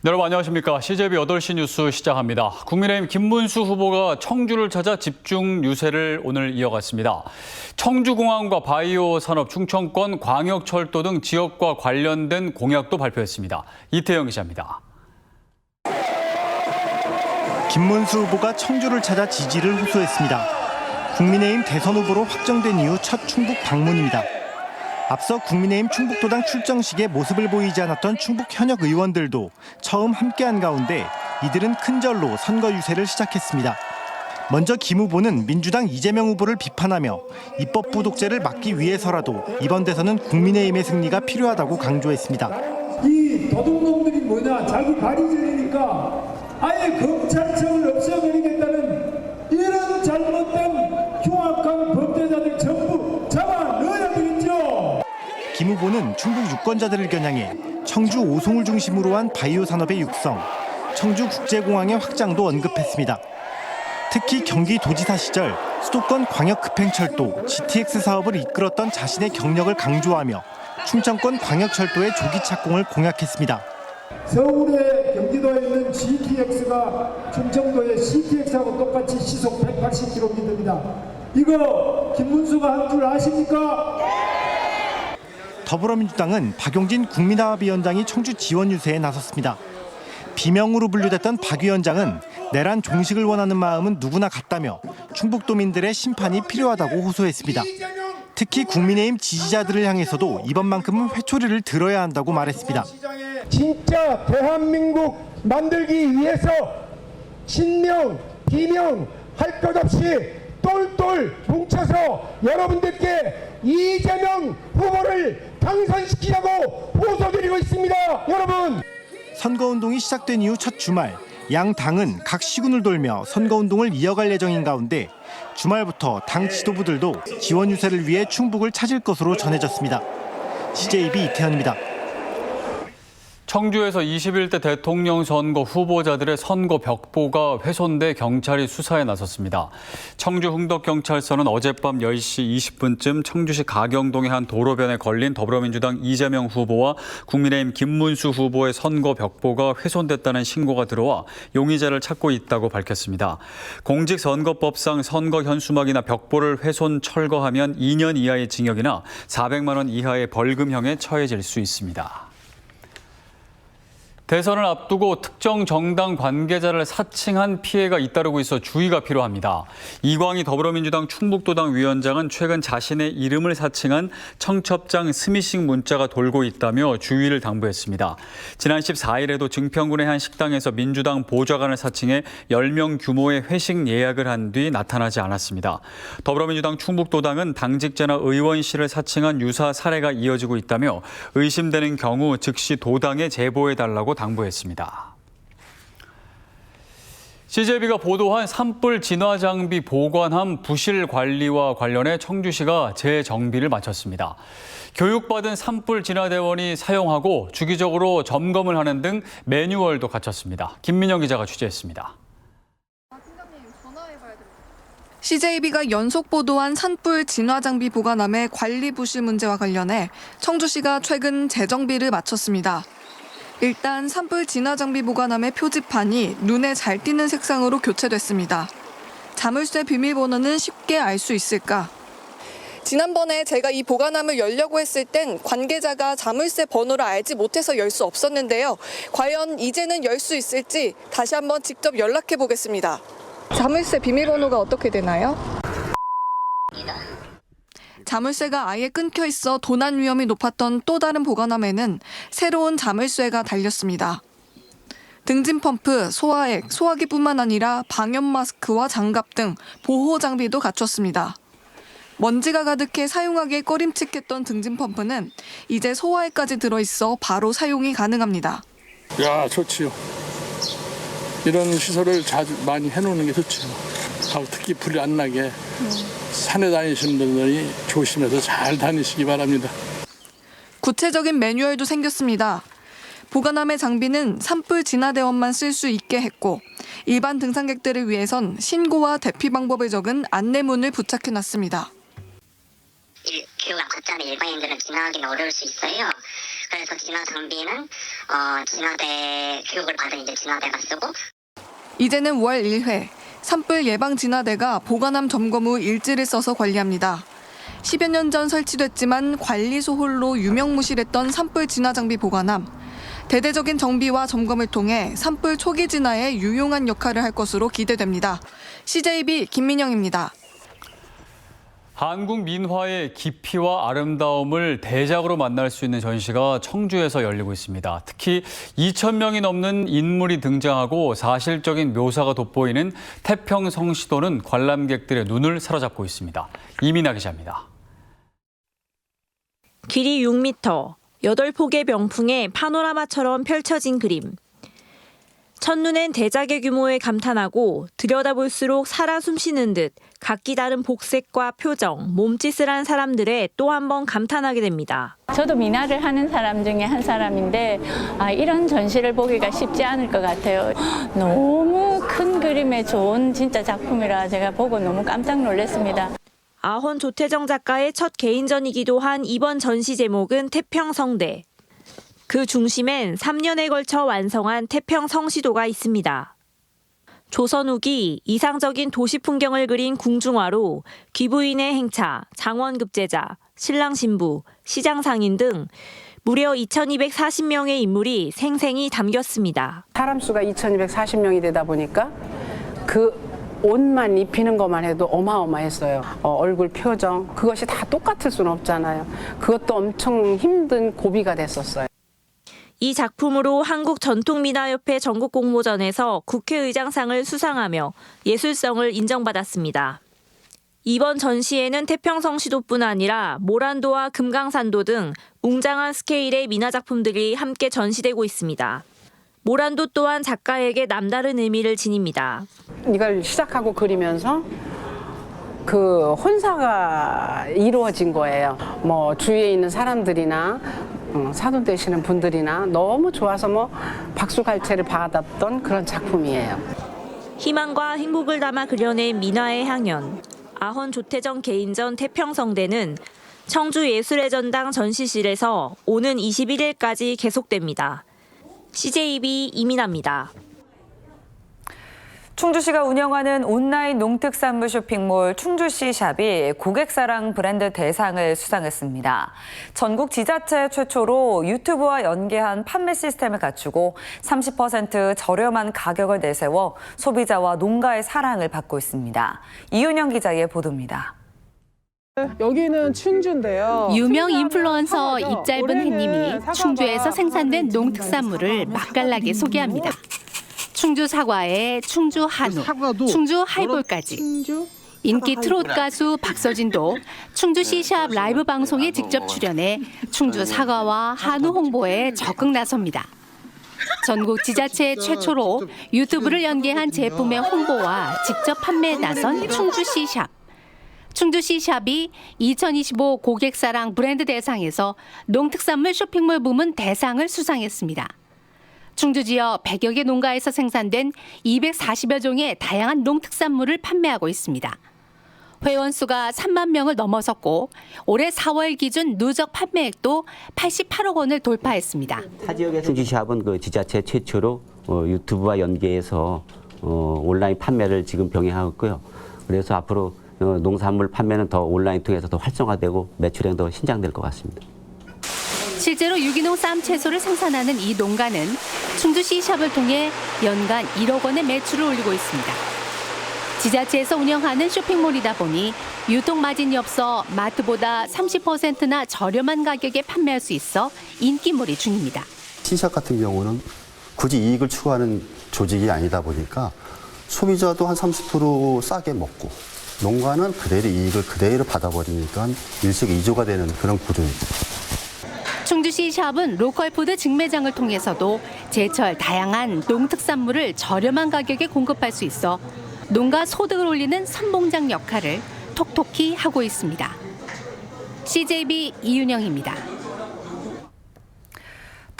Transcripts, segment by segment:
여러분 안녕하십니까. CJB 8시 뉴스 시작합니다. 국민의힘 김문수 후보가 청주를 찾아 집중 유세를 오늘 이어갔습니다. 청주공항과 바이오 산업, 충청권, 광역철도 등 지역과 관련된 공약도 발표했습니다. 이태영 기자입니다. 김문수 후보가 청주를 찾아 지지를 호소했습니다. 국민의힘 대선 후보로 확정된 이후 첫 충북 방문입니다. 앞서 국민의힘 충북도당 출정식에 모습을 보이지 않았던 충북 현역 의원들도 처음 함께한 가운데 이들은 큰 절로 선거 유세를 시작했습니다. 먼저 김 후보는 민주당 이재명 후보를 비판하며 입법부 독재를 막기 위해서라도 이번 대선은 국민의힘의 승리가 필요하다고 강조했습니다. 이 도둑놈들이 뭐냐, 자기 발이전이니까 아예 검찰청을 없애버리겠다는 이런 잘못된 흉악한 범죄자들 전부 잡아 넣어야 되겠죠. 김 후보는 충북 유권자들을 겨냥해 청주 오송을 중심으로 한 바이오 산업의 육성, 청주 국제공항의 확장도 언급했습니다. 특히 경기도지사 시절 수도권 광역급행철도 GTX 사업을 이끌었던 자신의 경력을 강조하며 충청권 광역철도의 조기 착공을 공약했습니다. 서울의 경기도에 있는 GTX가 충청도의 CTX하고 똑같이 시속 180km입니다. 이거 김문수가 한 줄 아십니까? 더불어민주당은 박용진 국민화합위원장이 청주 지원 유세에 나섰습니다. 비명으로 분류됐던 박 위원장은 내란 종식을 원하는 마음은 누구나 같다며 충북도민들의 심판이 필요하다고 호소했습니다. 특히 국민의힘 지지자들을 향해서도 이번만큼은 회초리를 들어야 한다고 말했습니다. 진짜 대한민국 만들기 위해서 친명, 비명 할 것 없이 똘똘 뭉쳐서 여러분들께 이재명 후보를 당선시키라고 호소드리고 있습니다. 여러분. 선거운동이 시작된 이후 첫 주말, 양 당은 각 시군을 돌며 선거운동을 이어갈 예정인 가운데 주말부터 당 지도부들도 지원 유세를 위해 충북을 찾을 것으로 전해졌습니다. CJB 이태현입니다. 청주에서 21대 대통령 선거 후보자들의 선거 벽보가 훼손돼 경찰이 수사에 나섰습니다. 청주 흥덕경찰서는 어젯밤 10시 20분쯤 청주시 가경동의 한 도로변에 걸린 더불어민주당 이재명 후보와 국민의힘 김문수 후보의 선거 벽보가 훼손됐다는 신고가 들어와 용의자를 찾고 있다고 밝혔습니다. 공직선거법상 선거 현수막이나 벽보를 훼손 철거하면 2년 이하의 징역이나 400만 원 이하의 벌금형에 처해질 수 있습니다. 대선을 앞두고 특정 정당 관계자를 사칭한 피해가 잇따르고 있어 주의가 필요합니다. 이광희 더불어민주당 충북도당 위원장은 최근 자신의 이름을 사칭한 청첩장 스미싱 문자가 돌고 있다며 주의를 당부했습니다. 지난 14일에도 증평군의 한 식당에서 민주당 보좌관을 사칭해 10명 규모의 회식 예약을 한 뒤 나타나지 않았습니다. 더불어민주당 충북도당은 당직자나 의원실을 사칭한 유사 사례가 이어지고 있다며 의심되는 경우 즉시 도당에 제보해달라고 당부했습니다. CJB가 보도한 산불 진화 장비 보관함 부실 관리와 관련해 청주시가 재정비를 마쳤습니다. 교육받은 산불 진화 대원이 사용하고 주기적으로 점검을 하는 등 매뉴얼도 갖췄습니다. 김민영 기자가 취재했습니다. CJB가 연속 보도한 산불 진화 장비 보관함의 관리 부실 문제와 관련해 청주시가 최근 재정비를 마쳤습니다. 일단 산불 진화 장비 보관함의 표지판이 눈에 잘 띄는 색상으로 교체됐습니다. 자물쇠 비밀번호는 쉽게 알 수 있을까? 지난번에 제가 이 보관함을 열려고 했을 땐 관계자가 자물쇠 번호를 알지 못해서 열 수 없었는데요. 과연 이제는 열 수 있을지 다시 한번 직접 연락해 보겠습니다. 자물쇠 비밀번호가 어떻게 되나요? 자물쇠가 아예 끊겨 있어 도난 위험이 높았던 또 다른 보관함에는 새로운 자물쇠가 달렸습니다. 등진 펌프, 소화액, 소화기뿐만 아니라 방염 마스크와 장갑 등 보호 장비도 갖췄습니다. 먼지가 가득해 사용하기에 꺼림칙했던 등진 펌프는 이제 소화액까지 들어있어 바로 사용이 가능합니다. 야, 좋지요. 이런 시설을 많이 해놓는 게 좋지요. 특히 불이 안 나게 산에 다니시는 분들이 조심해서 잘 다니시기 바랍니다. 구체적인 매뉴얼도 생겼습니다. 보관함의 장비는 산불 진화대원만 쓸 수 있게 했고 일반 등산객들을 위해선 신고와 대피 방법을 적은 안내문을 부착해놨습니다. 교육을 받지 않은 일반인들은 진화하기는 어려울 수 있어요. 그래서 진화 장비는 진화대 교육을 받은 이제 진화대가 쓰고. 이제는 월 1회 산불 예방 진화대가 보관함 점검 후 일지를 써서 관리합니다. 10여 년 전 설치됐지만 관리 소홀로 유명무실했던 산불 진화 장비 보관함. 대대적인 정비와 점검을 통해 산불 초기 진화에 유용한 역할을 할 것으로 기대됩니다. CJB 김민영입니다. 한국 민화의 깊이와 아름다움을 대작으로 만날 수 있는 전시가 청주에서 열리고 있습니다. 특히 2,000명이 넘는 인물이 등장하고 사실적인 묘사가 돋보이는 태평성시도는 관람객들의 눈을 사로잡고 있습니다. 이민아 기자입니다. 길이 6m, 8폭의 병풍에 파노라마처럼 펼쳐진 그림. 첫눈엔 대작의 규모에 감탄하고 들여다볼수록 살아 숨쉬는 듯 각기 다른 복색과 표정, 몸짓을 한 사람들의 또 한 번 감탄하게 됩니다. 저도 민화를 하는 사람 중에 한 사람인데 이런 전시를 보기가 쉽지 않을 것 같아요. 너무 큰 그림에 좋은 진짜 작품이라 제가 보고 너무 깜짝 놀랐습니다. 아헌 조태정 작가의 첫 개인전이기도 한 이번 전시 제목은 태평성대. 그 중심엔 3년에 걸쳐 완성한 태평성시도가 있습니다. 조선 후기 이상적인 도시 풍경을 그린 궁중화로 귀부인의 행차, 장원급제자, 신랑 신부, 시장 상인 등 무려 2,240명의 인물이 생생히 담겼습니다. 사람 수가 2,240명이 되다 보니까 그 옷만 입히는 것만 해도 어마어마했어요. 얼굴 표정, 그것이 다 똑같을 수는 없잖아요. 그것도 엄청 힘든 고비가 됐었어요. 이 작품으로 한국전통민화협회 전국공모전에서 국회의장상을 수상하며 예술성을 인정받았습니다. 이번 전시에는 태평성시도뿐 아니라 모란도와 금강산도 등 웅장한 스케일의 민화작품들이 함께 전시되고 있습니다. 모란도 또한 작가에게 남다른 의미를 지닙니다. 이걸 시작하고 그리면서 그 혼사가 이루어진 거예요. 주위에 있는 사람들이나 사돈 되시는 분들이나 너무 좋아서 박수갈채를 받았던 그런 작품이에요. 희망과 행복을 담아 그려낸 민화의 향연. 아헌 조태정 개인전 태평성대는 청주예술의 전당 전시실에서 오는 21일까지 계속됩니다. CJB 이민아입니다. 충주시가 운영하는 온라인 농특산물 쇼핑몰 충주시샵이 고객사랑 브랜드 대상을 수상했습니다. 전국 지자체 최초로 유튜브와 연계한 판매 시스템을 갖추고 30% 저렴한 가격을 내세워 소비자와 농가의 사랑을 받고 있습니다. 이윤영 기자의 보도입니다. 여기는 충주인데요. 유명 인플루언서 입짧은 햇님이 충주에서 생산된 농특산물을 맛깔나게 소개합니다. 충주 사과에 충주 한우, 충주 하이볼까지. 인기 트롯 가수 박서진도 충주시샵 라이브 방송에 직접 출연해 충주 사과와 한우 홍보에 적극 나섭니다. 전국 지자체 최초로 유튜브를 연계한 제품의 홍보와 직접 판매에 나선 충주시샵. 충주시샵이 2025 고객사랑 브랜드 대상에서 농특산물 쇼핑몰 부문 대상을 수상했습니다. 충주 지역 100여 개 농가에서 생산된 240여 종의 다양한 농특산물을 판매하고 있습니다. 회원 수가 3만 명을 넘어섰고 올해 4월 기준 누적 판매액도 88억 원을 돌파했습니다. 타 지역에서 충주시합은 그 지자체 최초로 유튜브와 연계해서 온라인 판매를 지금 병행하고 있고요. 그래서 앞으로 농산물 판매는 더 온라인 통해서 더 활성화되고 매출액 더 신장될 것 같습니다. 실제로 유기농 쌈 채소를 생산하는 이 농가는 충주시샵을 통해 연간 1억 원의 매출을 올리고 있습니다. 지자체에서 운영하는 쇼핑몰이다 보니 유통 마진이 없어 마트보다 30%나 저렴한 가격에 판매할 수 있어 인기몰이 중입니다. 시샵 같은 경우는 굳이 이익을 추구하는 조직이 아니다 보니까 소비자도 한 30% 싸게 먹고 농가는 그대로 이익을 그대로 받아버리니까 일석이조가 되는 그런 구조입니다. 충주시샵은 로컬푸드 직매장을 통해서도 제철 다양한 농특산물을 저렴한 가격에 공급할 수 있어 농가 소득을 올리는 선봉장 역할을 톡톡히 하고 있습니다. CJB 이윤영입니다.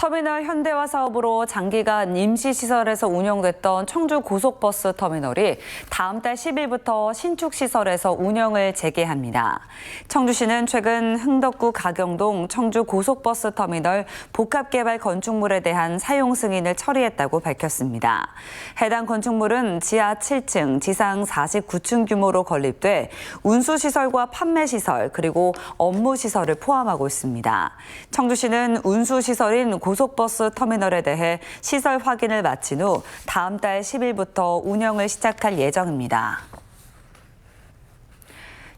터미널 현대화 사업으로 장기간 임시시설에서 운영됐던 청주 고속버스 터미널이 다음 달 10일부터 신축시설에서 운영을 재개합니다. 청주시는 최근 흥덕구 가경동 청주 고속버스 터미널 복합개발 건축물에 대한 사용 승인을 처리했다고 밝혔습니다. 해당 건축물은 지하 7층, 지상 49층 규모로 건립돼 운수시설과 판매시설 그리고 업무시설을 포함하고 있습니다. 청주시는 운수시설인 고속버스 터미널에 대해 시설 확인을 마친 후 다음 달 10일부터 운영을 시작할 예정입니다.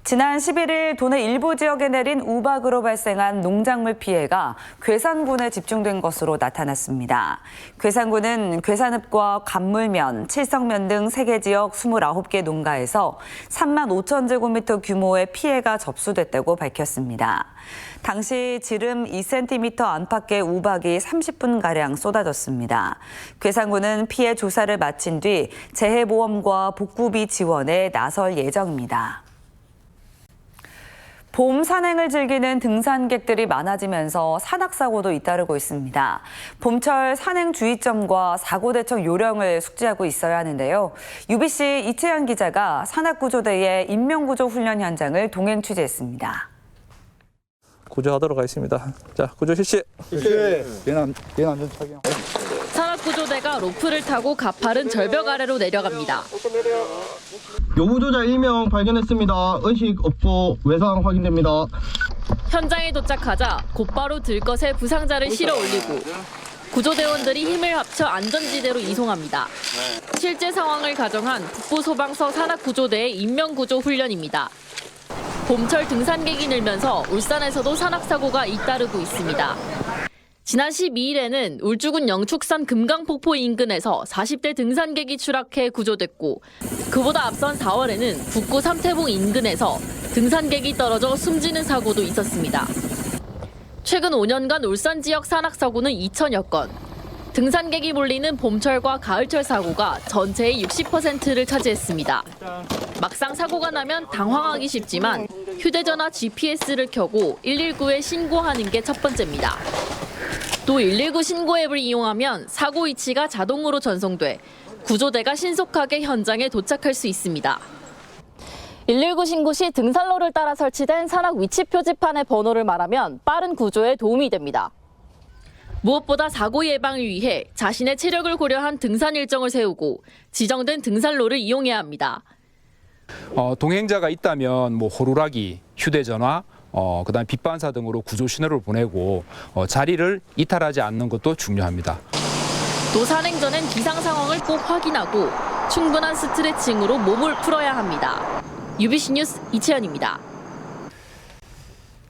지난 11일 도내 일부 지역에 내린 우박으로 발생한 농작물 피해가 괴산군에 집중된 것으로 나타났습니다. 괴산군은 괴산읍과 간물면, 칠성면 등 3개 지역 29개 농가에서 3만 5천 제곱미터 규모의 피해가 접수됐다고 밝혔습니다. 당시 지름 2cm 안팎의 우박이 30분가량 쏟아졌습니다. 괴산군은 피해 조사를 마친 뒤 재해보험과 복구비 지원에 나설 예정입니다. 봄 산행을 즐기는 등산객들이 많아지면서 산악사고도 잇따르고 있습니다. 봄철 산행 주의점과 사고 대처 요령을 숙지하고 있어야 하는데요. UBC 이채연 기자가 산악구조대의 인명구조 훈련 현장을 동행 취재했습니다. 구조하도록 하겠습니다. 자, 구조 실시. 연안전 착용. 산악구조대가 로프를 타고 가파른 절벽 아래로 내려갑니다. 요구조자 1명 발견했습니다. 의식 없고 외상 확인됩니다. 현장에 도착하자 곧바로 들것에 부상자를 실어 올리고 구조대원들이 힘을 합쳐 안전지대로 이송합니다. 실제 상황을 가정한 북부소방서 산악구조대의 인명구조 훈련입니다. 봄철 등산객이 늘면서 울산에서도 산악사고가 잇따르고 있습니다. 지난 12일에는 울주군 영축산 금강폭포 인근에서 40대 등산객이 추락해 구조됐고 그보다 앞선 4월에는 북구 삼태봉 인근에서 등산객이 떨어져 숨지는 사고도 있었습니다. 최근 5년간 울산 지역 산악사고는 2천여 건. 등산객이 몰리는 봄철과 가을철 사고가 전체의 60%를 차지했습니다. 막상 사고가 나면 당황하기 쉽지만 휴대전화 GPS를 켜고 119에 신고하는 게 첫 번째입니다. 또 119 신고 앱을 이용하면 사고 위치가 자동으로 전송돼 구조대가 신속하게 현장에 도착할 수 있습니다. 119 신고 시 등산로를 따라 설치된 산악 위치 표지판의 번호를 말하면 빠른 구조에 도움이 됩니다. 무엇보다 사고 예방을 위해 자신의 체력을 고려한 등산 일정을 세우고 지정된 등산로를 이용해야 합니다. 동행자가 있다면 호루라기, 휴대전화, 그다음 빛반사 등으로 구조 신호를 보내고 자리를 이탈하지 않는 것도 중요합니다. 또 산행 전엔 기상 상황을 꼭 확인하고 충분한 스트레칭으로 몸을 풀어야 합니다. UBC 뉴스 이채연입니다.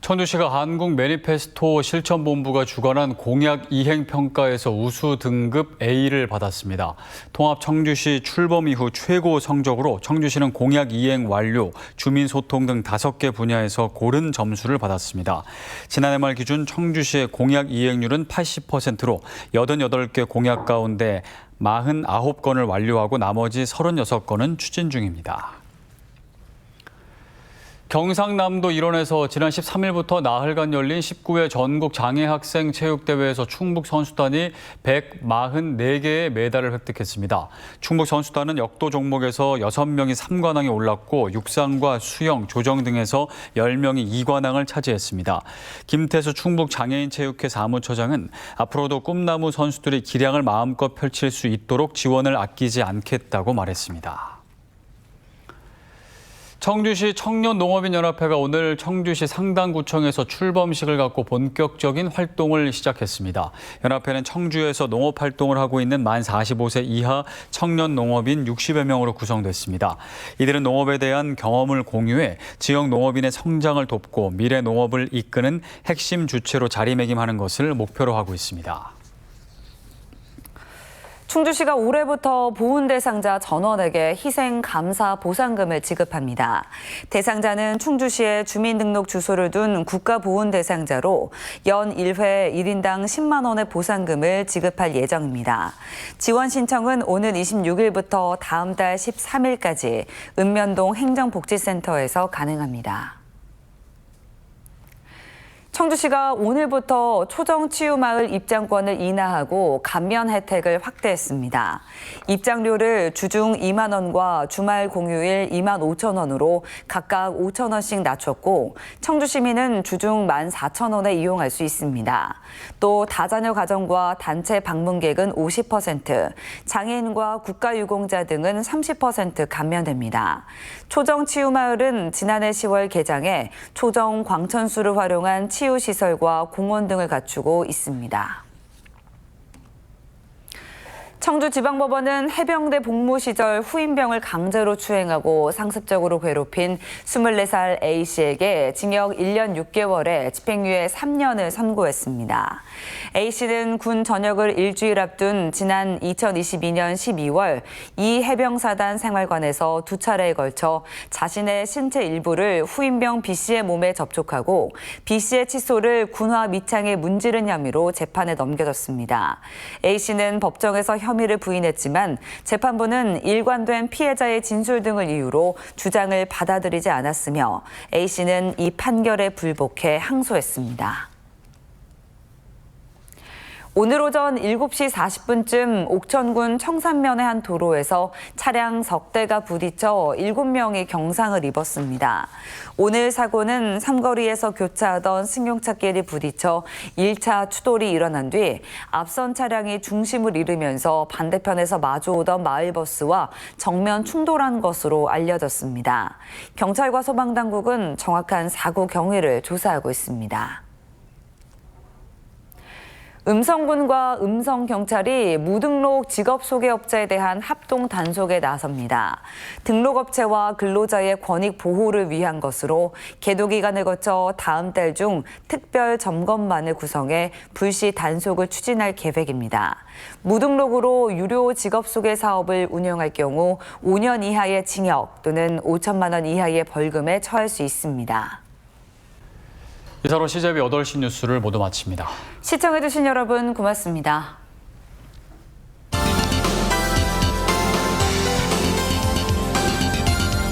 청주시가 한국 매니페스토 실천본부가 주관한 공약 이행 평가에서 우수 등급 A를 받았습니다. 통합 청주시 출범 이후 최고 성적으로 청주시는 공약 이행 완료, 주민 소통 등 5개 분야에서 고른 점수를 받았습니다. 지난해 말 기준 청주시의 공약 이행률은 80%로 88개 공약 가운데 49건을 완료하고 나머지 36건은 추진 중입니다. 경상남도 일원에서 지난 13일부터 나흘간 열린 19회 전국 장애학생 체육대회에서 충북 선수단이 144개의 메달을 획득했습니다. 충북 선수단은 역도 종목에서 6명이 3관왕에 올랐고 육상과 수영, 조정 등에서 10명이 2관왕을 차지했습니다. 김태수 충북 장애인체육회 사무처장은 앞으로도 꿈나무 선수들이 기량을 마음껏 펼칠 수 있도록 지원을 아끼지 않겠다고 말했습니다. 청주시 청년농업인연합회가 오늘 청주시 상당구청에서 출범식을 갖고 본격적인 활동을 시작했습니다. 연합회는 청주에서 농업활동을 하고 있는 만 45세 이하 청년농업인 60여 명으로 구성됐습니다. 이들은 농업에 대한 경험을 공유해 지역 농업인의 성장을 돕고 미래 농업을 이끄는 핵심 주체로 자리매김하는 것을 목표로 하고 있습니다. 충주시가 올해부터 보훈 대상자 전원에게 희생 감사 보상금을 지급합니다. 대상자는 충주시에 주민등록 주소를 둔 국가보훈 대상자로 연 1회 1인당 10만 원의 보상금을 지급할 예정입니다. 지원 신청은 오는 26일부터 다음 달 13일까지 읍면동 행정복지센터에서 가능합니다. 청주시가 오늘부터 초정치유마을 입장권을 인하하고 감면 혜택을 확대했습니다. 입장료를 주중 2만 원과 주말 공휴일 2만 5천 원으로 각각 5천 원씩 낮췄고 청주 시민은 주중 14,000원에 이용할 수 있습니다. 또 다자녀 가정과 단체 방문객은 50%, 장애인과 국가유공자 등은 30% 감면됩니다. 초정치유마을은 지난해 10월 개장해 초정 광천수를 활용한 치유시설과 공원 등을 갖추고 있습니다. 청주지방법원은 해병대 복무 시절 후임병을 강제로 추행하고 상습적으로 괴롭힌 24살 A씨에게 징역 1년 6개월에 집행유예 3년을 선고했습니다. A씨는 군 전역을 일주일 앞둔 지난 2022년 12월 이 해병사단 생활관에서 2차례에 걸쳐 자신의 신체 일부를 후임병 B씨의 몸에 접촉하고 B씨의 칫솔을 군화 밑창에 문지른 혐의로 재판에 넘겨졌습니다. A씨는 법정에서 혐의를 부인했지만 재판부는 일관된 피해자의 진술 등을 이유로 주장을 받아들이지 않았으며 A씨는 이 판결에 불복해 항소했습니다. 오늘 오전 7시 40분쯤 옥천군 청산면의 한 도로에서 차량 석 대가 부딪혀 7명이 경상을 입었습니다. 오늘 사고는 삼거리에서 교차하던 승용차끼리 부딪혀 1차 추돌이 일어난 뒤 앞선 차량이 중심을 잃으면서 반대편에서 마주오던 마을버스와 정면 충돌한 것으로 알려졌습니다. 경찰과 소방당국은 정확한 사고 경위를 조사하고 있습니다. 음성군과 음성경찰이 무등록 직업소개업자에 대한 합동 단속에 나섭니다. 등록업체와 근로자의 권익 보호를 위한 것으로 계도 기간을 거쳐 다음 달 중 특별 점검반을 구성해 불시 단속을 추진할 계획입니다. 무등록으로 유료 직업소개 사업을 운영할 경우 5년 이하의 징역 또는 5천만 원 이하의 벌금에 처할 수 있습니다. 이사로 CJB 8시 뉴스를 모두 마칩니다. 시청해주신 여러분 고맙습니다.